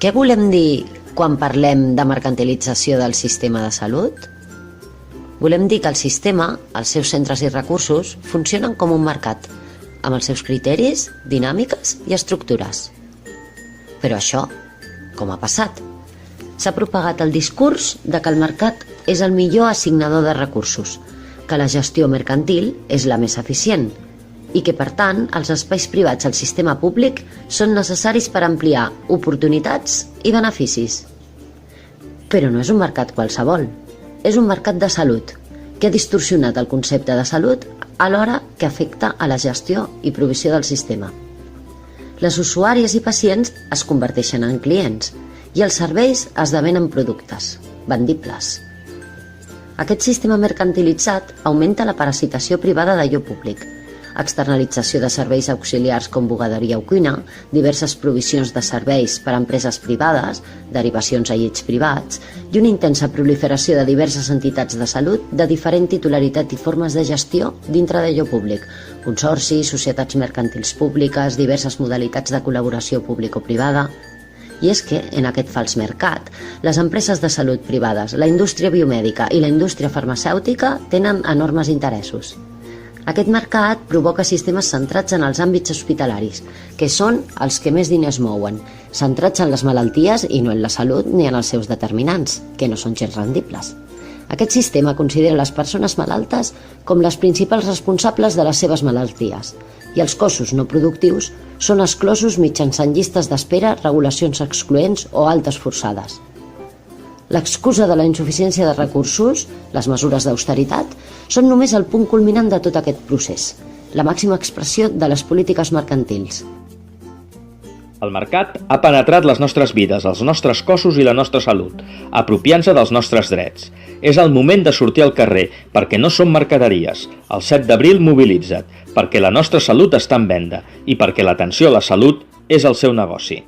Què volem dir quan parlem de mercantilització del sistema de salut? Volem dir que el sistema, els seus centres i recursos, funcionen com un mercat, amb els seus criteris, dinàmiques i estructures. Però això, com ha passat? S'ha propagat el discurs de que el mercat és el millor assignador de recursos, que la gestió mercantil és la més eficient i que, per tant, els espais privats al sistema públic són necessaris per ampliar oportunitats i beneficis. Però no és un mercat qualsevol, és un mercat de salut, que ha distorsionat el concepte de salut alhora que afecta a la gestió i provisió del sistema. Les usuàries i pacients es converteixen en clients i els serveis esdevenen productes, vendibles. Aquest sistema mercantilitzat augmenta la parasitació privada d'allò públic, externalització de serveis auxiliars com bugaderia o cuina, diverses provisions de serveis per a empreses privades, derivacions a llits privats i una intensa proliferació de diverses entitats de salut de diferent titularitat i formes de gestió dintre d'allò públic, consorcis, societats mercantils públiques, diverses modalitats de col·laboració público-privada. I és que, en aquest fals mercat, les empreses de salut privades, la indústria biomèdica i la indústria farmacèutica tenen enormes interessos. Aquest mercat provoca sistemes centrats en els àmbits hospitalaris, que són els que més diners mouen, centrats en les malalties i no en la salut ni en els seus determinants, que no són gens rendibles. Aquest sistema considera les persones malaltes com les principals responsables de les seves malalties i els cossos no productius són exclosos mitjançant llistes d'espera, regulacions excloents o altes forçades. L'excusa de la insuficiència de recursos, les mesures d'austeritat, són només el punt culminant de tot aquest procés, la màxima expressió de les polítiques mercantils. El mercat ha penetrat les nostres vides, els nostres cossos i la nostra salut, apropiant-se dels nostres drets. És el moment de sortir al carrer, perquè no som mercaderies. El 7 d'abril mobilitza't, perquè la nostra salut està en venda i perquè l'atenció a la salut és el seu negoci.